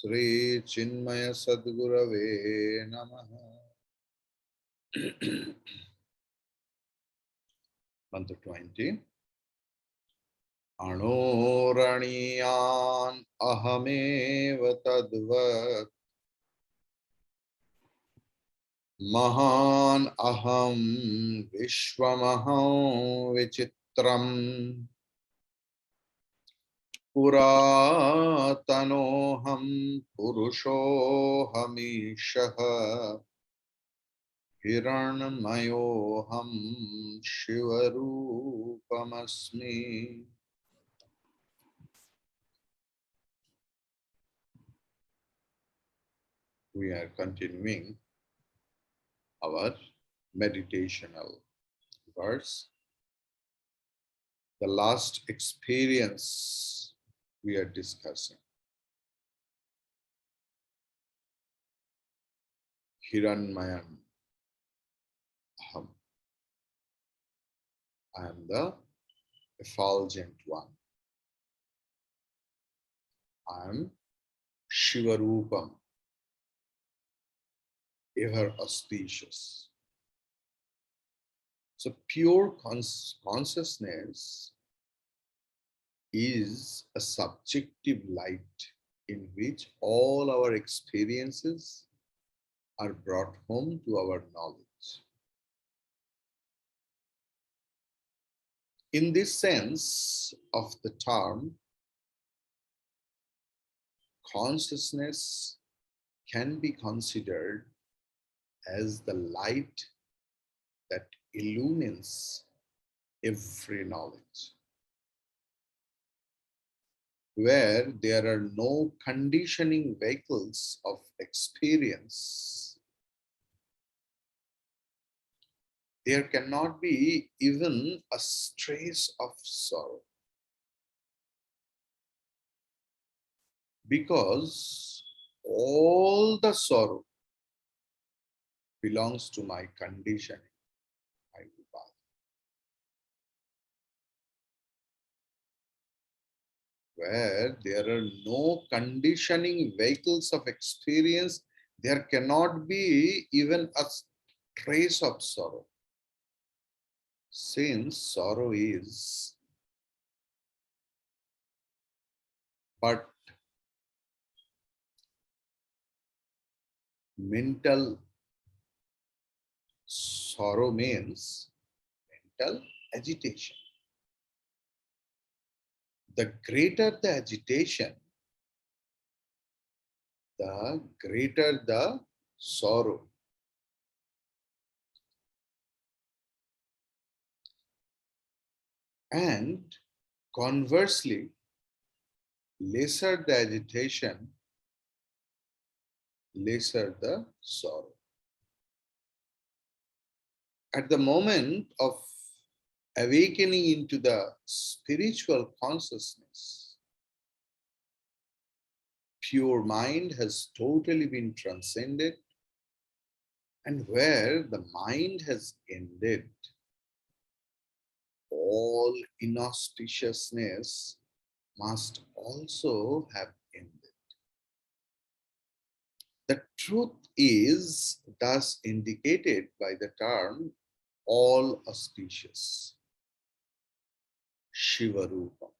Sri Chinmaya Sadgurave Namaha. Mantra 20. Anoraniyan ahameva tadvat mahan aham vishwamaham vichitram puratanoham purushohamishaha hiranmayoham shivarupamasmi. We are continuing our meditational verse. The last experience we are discussing. Hiranmayam aham. I am the effulgent one. I am Shivarupam, ever auspicious. So pure consciousness is a subjective light in which all our experiences are brought home to our knowledge. In this sense of the term, consciousness can be considered as the light that illumines every knowledge. Where there are no conditioning vehicles of experience, there cannot be even a trace of sorrow. Because all the sorrow belongs to my conditioning, my upadhi. Where there are no conditioning vehicles of experience, there cannot be even a trace of sorrow. Since sorrow is but mental sorrow means mental agitation. The greater the agitation, the greater the sorrow. And conversely, lesser the agitation, lesser the sorrow. At the moment of awakening into the spiritual consciousness, pure mind has totally been transcended, and where the mind has ended, all inauspiciousness must also have ended. The truth is thus indicated by the term all auspicious, Shivarupa.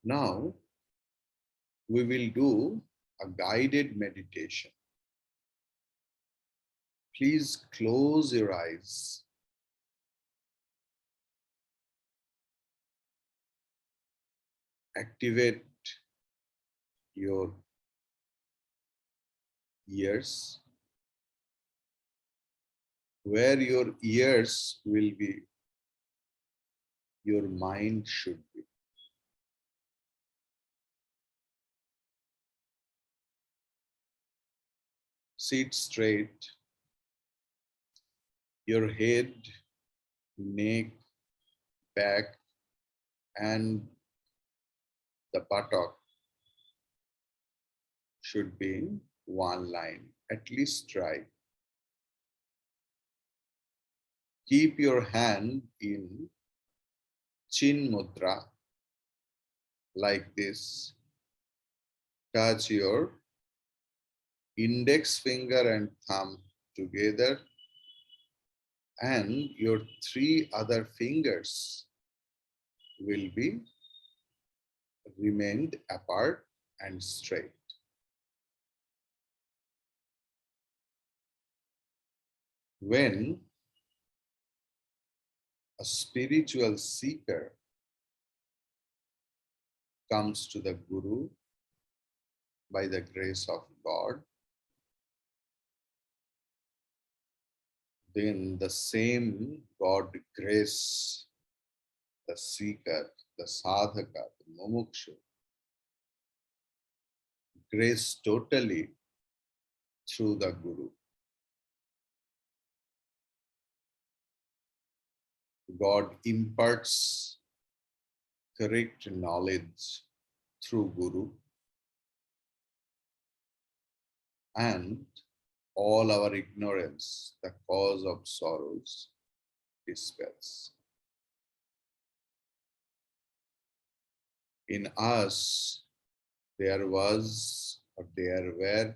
Now, we will do a guided meditation. Please close your eyes. Activate your ears. Where your ears will be, your mind should be. Sit straight. Your head, neck, back, and the buttock should be in one line. At least try. Keep your hand in Chin Mudra. like this. Touch your index finger and thumb together, and your three other fingers will be remained apart and straight. When a spiritual seeker comes to the Guru by the grace of God, then the same God grace the seeker, the sadhaka, the mumukshu, grace totally through the Guru. God imparts correct knowledge through Guru, and all our ignorance, the cause of sorrows, dispels. In us, there was or there were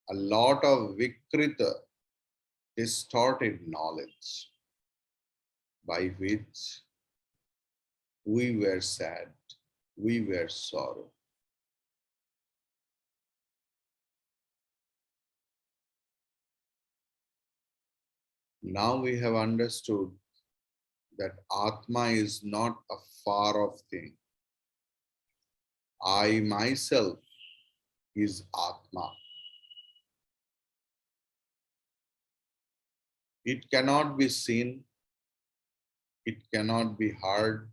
a lot of vikrita, distorted knowledge by which we were sad, we were sorrow. Now we have understood that Atma is not a far off thing. I myself is Atma. It cannot be seen, it cannot be heard,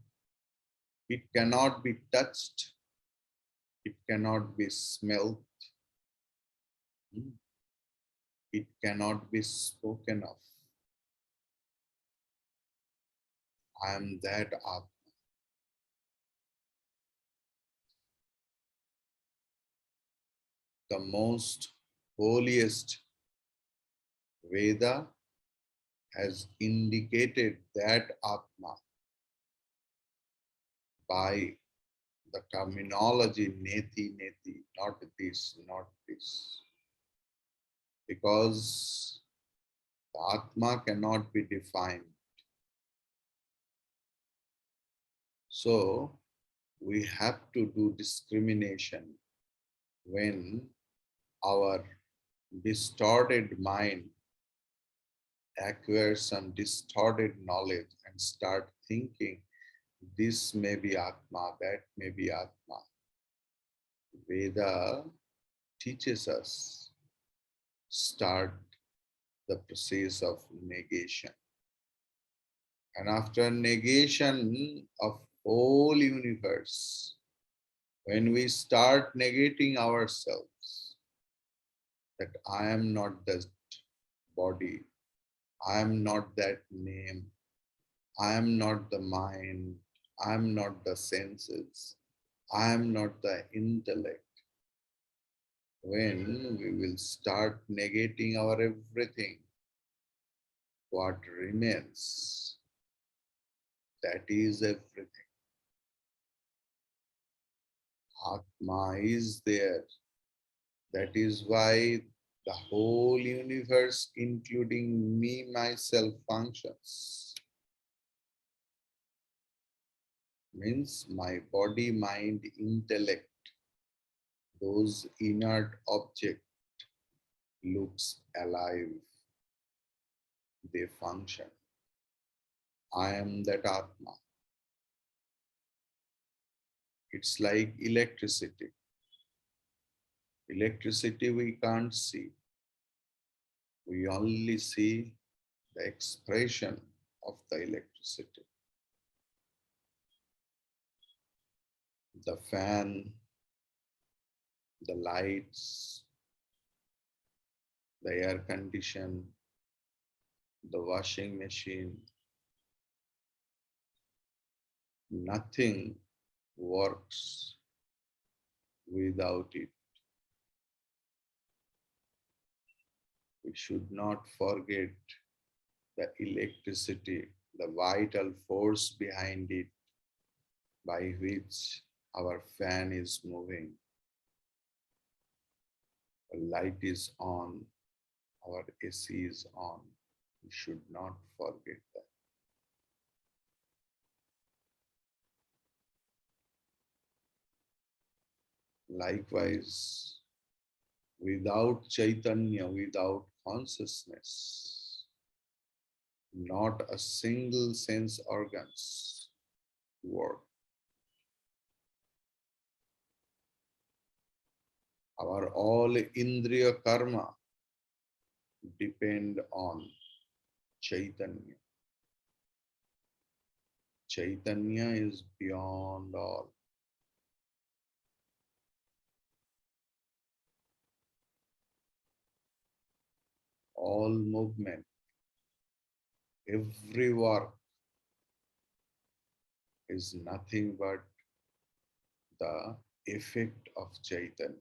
it cannot be touched, it cannot be smelled, it cannot be spoken of. I am that Atma. The most holiest Veda has indicated that Atma by the terminology neti neti, not this, not this. Because the Atma cannot be defined. So we have to do discrimination when our distorted mind acquires some distorted knowledge and start thinking this may be Atma, that may be Atma. Veda teaches us start the process of negation. And after negation of whole universe, when we start negating ourselves, that I am not the body, I am not that name, I am not the mind, I am not the senses, I am not the intellect. When we will start negating our everything, what remains, that is everything. Atma is there. That is why the whole universe, including me, myself, functions. Means my body, mind, intellect, those inert object looks alive. They function. I am that Atma. It's like electricity. Electricity we can't see. We only see the expression of the electricity. The fan, the lights, the air condition, the washing machine, nothing works without it. We should not forget the electricity, the vital force behind it, by which Our fan is moving, the light is on, our AC is on. We should not forget that. Likewise, without Chaitanya, without consciousness, not a single sense organs work. Our all indriya karma depend on Chaitanya. Chaitanya is beyond all. All movement, every work is nothing but the effect of Chaitanya.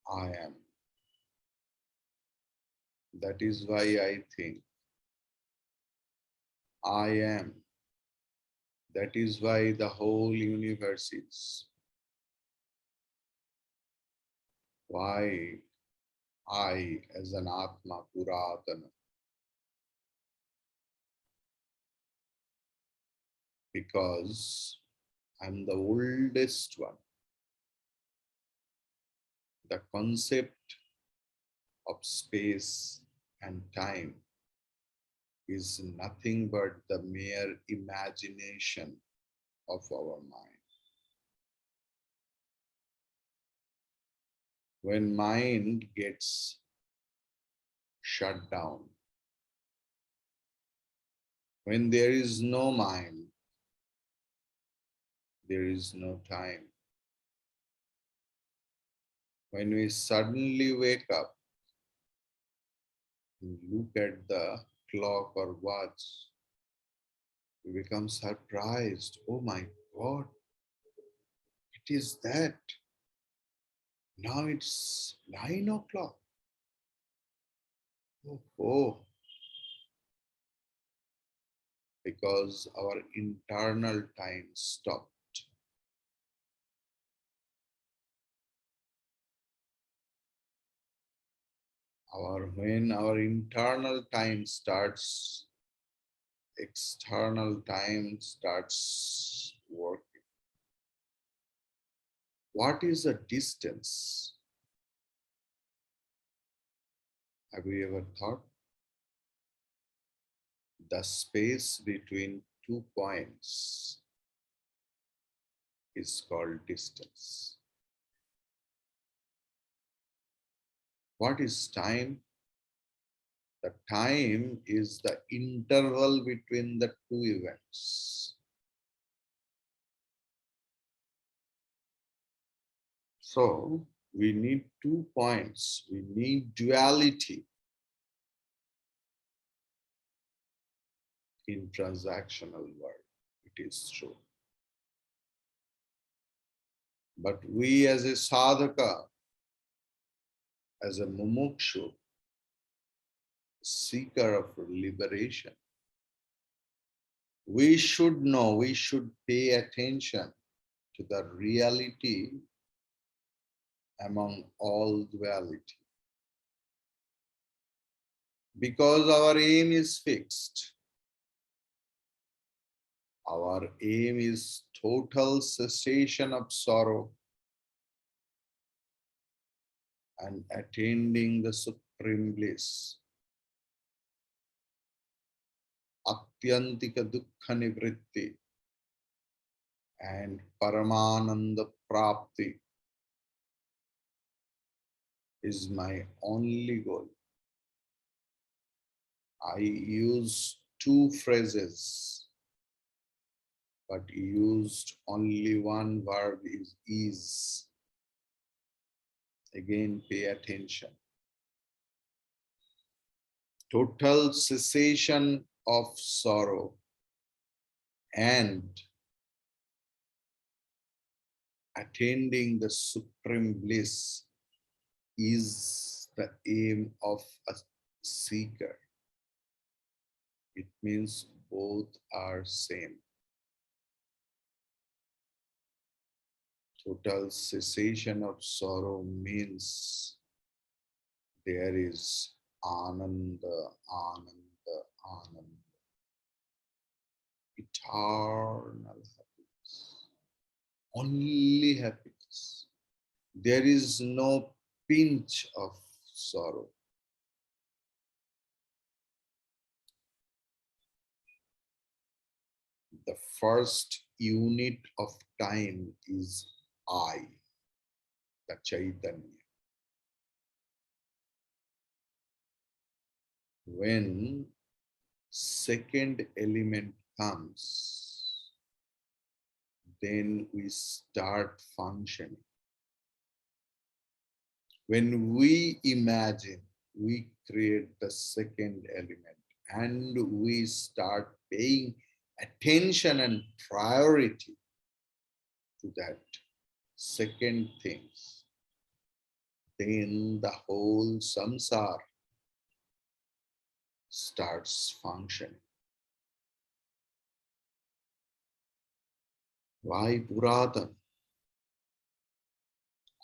I am. That is why I think. I am. That is why the whole universe is. Why I, as an Atma Puratana? Because I'm the oldest one. The concept of space and time is nothing but the mere imagination of our mind. When mind gets shut down, when there is no mind, there is no time. When we suddenly wake up and look at the clock or watch, we become surprised. Oh my God, it is that. Now it's 9 o'clock. Oh, because our internal time stopped. When our internal time starts, external time starts working. What is a distance? Have you ever thought? The space between 2 points is called distance. What is time? The time is the interval between the two events. So we need 2 points. We need duality in transactional world. It is true. But we as a sadhaka, as a mumukshu, seeker of liberation, we should know, we should pay attention to the reality among all duality. Because our aim is fixed. Our aim is total cessation of sorrow and attaining the supreme bliss. Atyantika dukkha nivritti and Paramananda Prapti is my only goal. I use 2 phrases, but used only one verb is. Again, pay attention. Total cessation of sorrow and attaining the supreme bliss is the aim of a seeker. It means both are same. Total cessation of sorrow means there is ananda, ananda, ananda, eternal happiness, only happiness. There is no pinch of sorrow. The first unit of time is I, the Chaitanya. When second element comes, then we start functioning. When we imagine, we create the second element and we start paying attention and priority to that second things, then the whole samsara starts functioning. Why Puratan?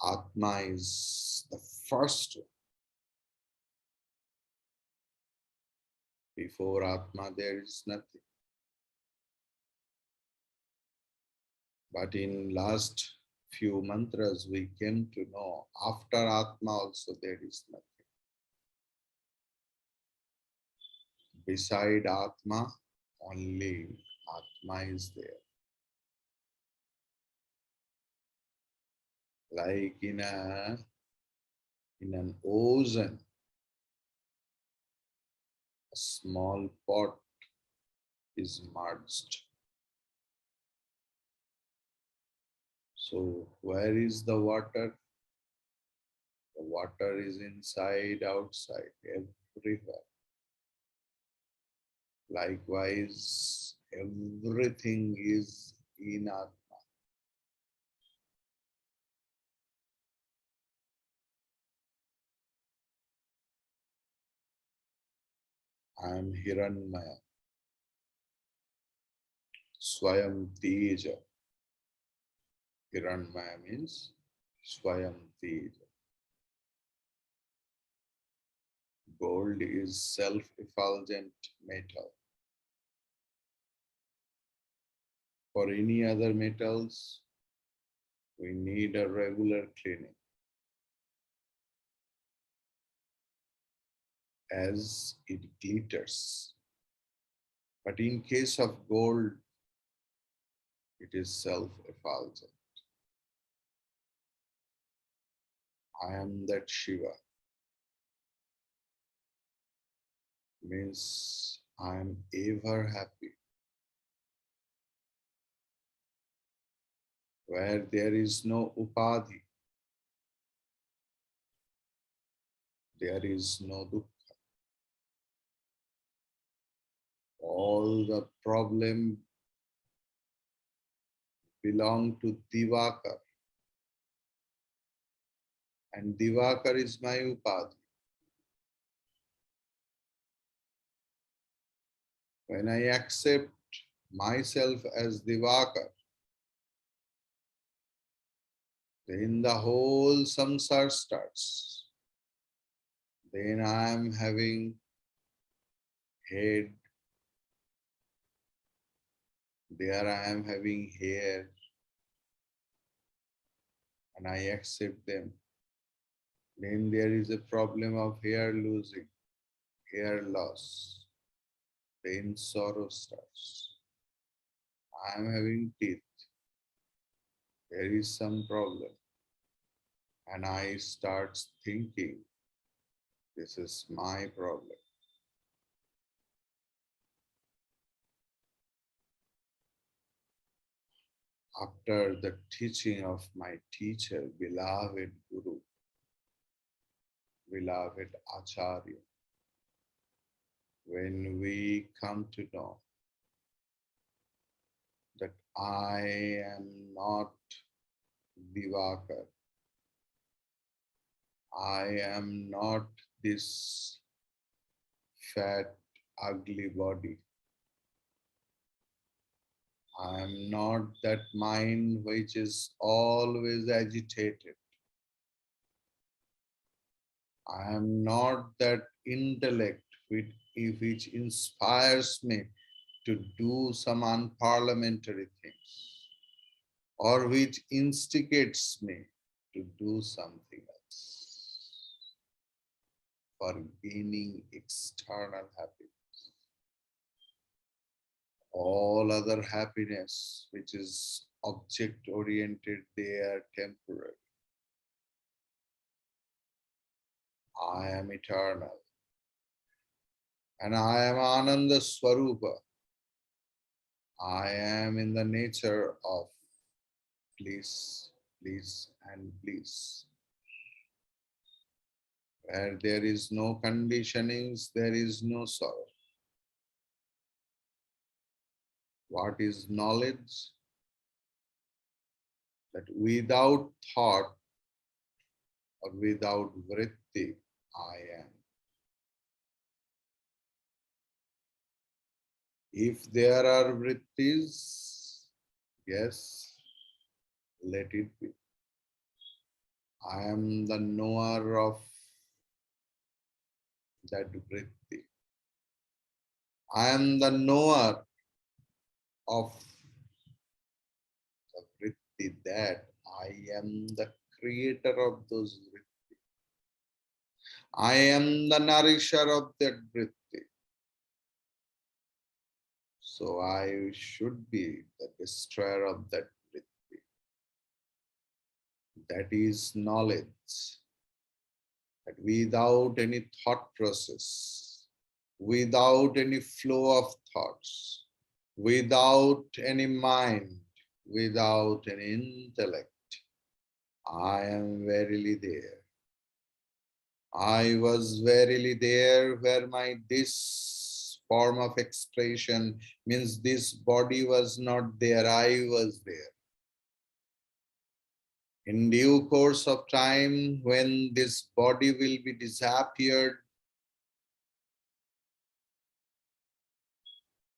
Atma is the first one. Before Atma, there is nothing. But in last few mantras, we came to know after Atma also there is nothing. Beside Atma, only Atma is there. Like in an ocean, a small pot is merged. So where is the water? The water is inside, outside, everywhere. Likewise, everything is in Atma. I am Hiranmaya. Swayam Teja. Hiranmaya means Swayam Teja. Gold is self-effulgent metal. For any other metals, we need a regular cleaning. As it glitters. But in case of gold, it is self-effulgent. I am that Shiva. Means I am ever happy. Where there is no upadhi, there is no dukkha. All the problem belong to Divakar. And Divakar is my upadhi. When I accept myself as Divakar, then the whole samsara starts. Then I am having head, there I am having hair, and I accept them. Then there is a problem of hair losing, hair loss. Then sorrow starts. I am having teeth. There is some problem. And I start thinking, this is my problem. After the teaching of my teacher, beloved Guru, beloved Acharya, when we come to know that I am not Divakar, I am not this fat, ugly body. I am not that mind which is always agitated. I am not that intellect which inspires me to do some unparliamentary things or which instigates me to do something else for gaining external happiness. All other happiness, which is object oriented, they are temporary. I am eternal. And I am Ananda Swarupa. I am in the nature of bliss, bliss, and bliss. Where there is no conditionings, there is no sorrow. What is knowledge? That without thought or without vritti, I am. If there are vrittis, yes, let it be. I am the knower of that vritti. I am the knower of the vritti, that I am the creator of those vritti. I am the nourisher of that vritti. So I should be the destroyer of that vritti. That is knowledge. That without any thought process, without any flow of thoughts, without any mind, without any intellect, I am verily there. I was verily there where my this form of expression means this body was not there, I was there. In due course of time, when this body will be disappeared,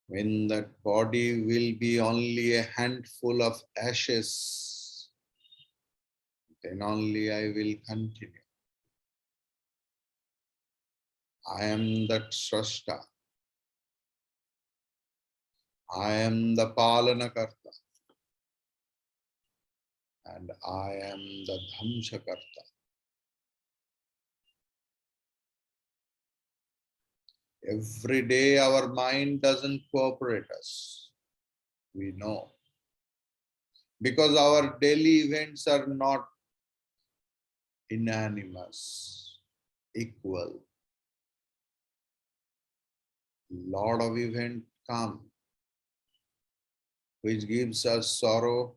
when that body will be only a handful of ashes, then only I will continue. I am that Srashta. I am the Palanakarta. And I am the Dhamsakarta. Every day our mind doesn't cooperate us. We know. Because our daily events are not unanimous, equal. Lot of events come which gives us sorrow,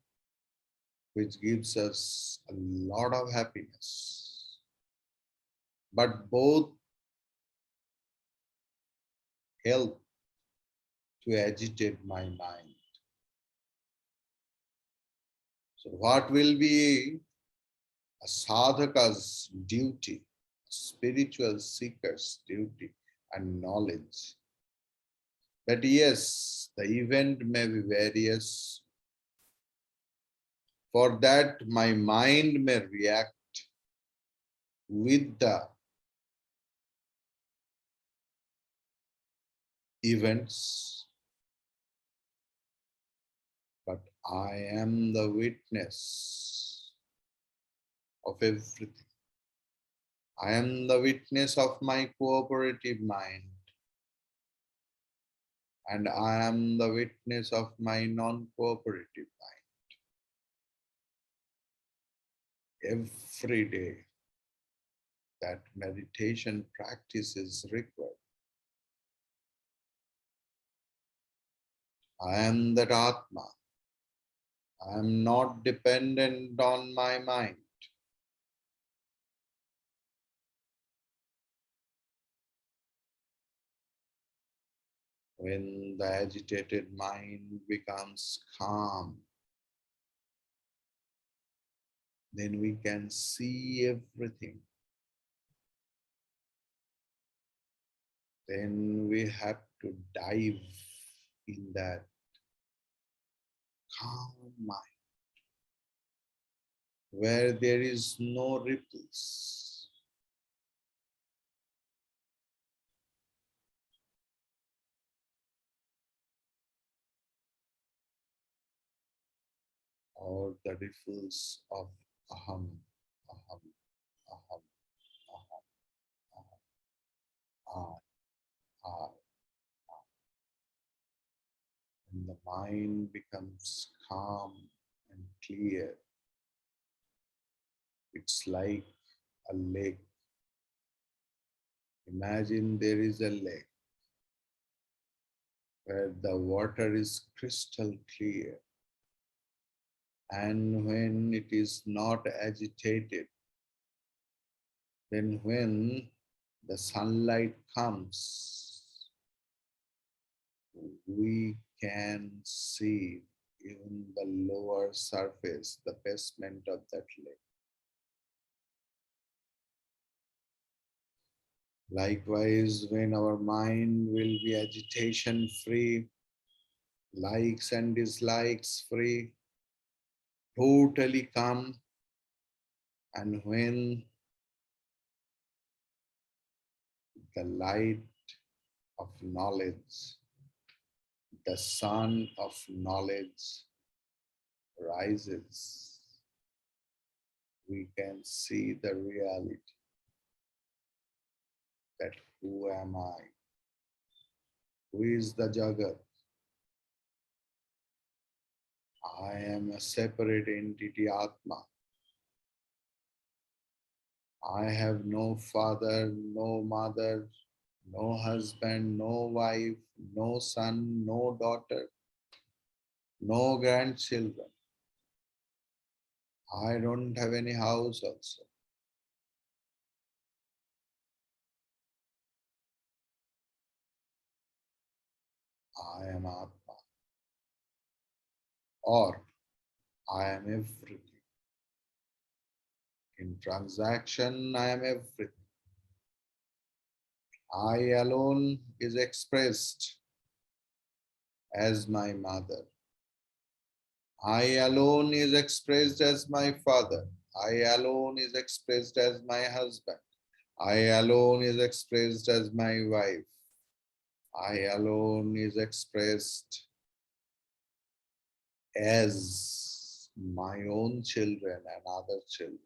which gives us a lot of happiness. But both help to agitate my mind. So what will be a sadhaka's duty, a spiritual seeker's duty and knowledge? That yes, the event may be various. For that, my mind may react with the events, but I am the witness of everything. I am the witness of my cooperative mind, and I am the witness of my non-cooperative mind. Every day, that meditation practice is required. I am that Atma. I am not dependent on my mind. When the agitated mind becomes calm, then we can see everything then we have to dive in that calm mind where there is no ripples, or the ripples of aham, aham, aham, aham, aham, I, I. And the mind becomes calm and clear. It's like a lake. Imagine there is a lake where the water is crystal clear, and when it is not agitated, then when the sunlight comes, we can see even the lower surface, the basement of that lake. Likewise, when our mind will be agitation free, likes and dislikes free, totally calm, and when the light of knowledge, the sun of knowledge rises, we can see the reality that who am I? Who is the Jagat? I am a separate entity, Atma. I have no father, no mother, no husband, no wife, no son, no daughter, no grandchildren. I don't have any house also. I am Atma. Or I am everything. In transaction, I am everything. I alone is expressed as my mother. I alone is expressed as my father. I alone is expressed as my husband. I alone is expressed as my wife. I alone is expressed as my own children and other children.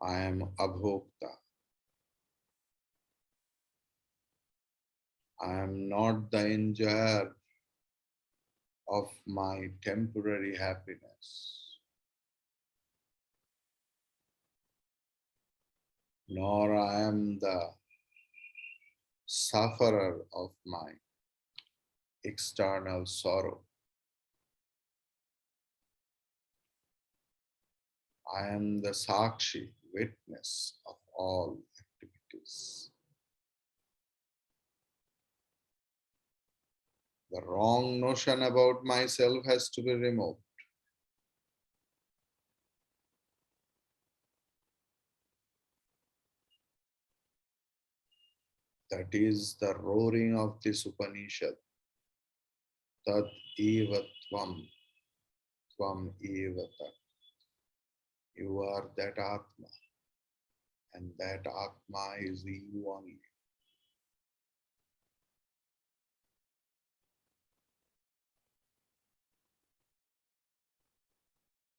I am Abhokta. I am not the enjoyer of my temporary happiness, nor I am the sufferer of my external sorrow. I am the Sakshi, witness of all activities. The wrong notion about myself has to be removed. That is the roaring of this Upanishad. Tat eva tvam, tvam eva tat. You are that Atma, and that Atma is you only.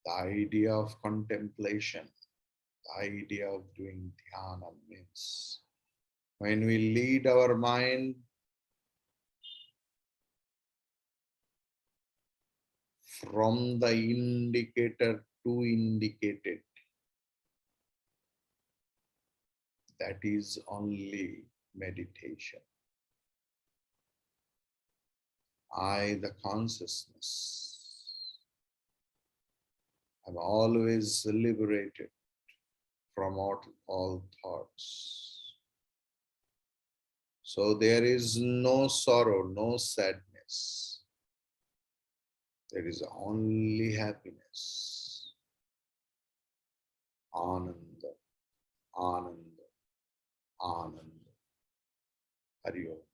The idea of contemplation, the idea of doing dhyana means when we lead our mind from the indicator to indicated, that is only meditation. I, the consciousness, am always liberated from all thoughts. So there is no sorrow, no sadness. There is only happiness. Ananda, Ananda, Ananda. Hari Om.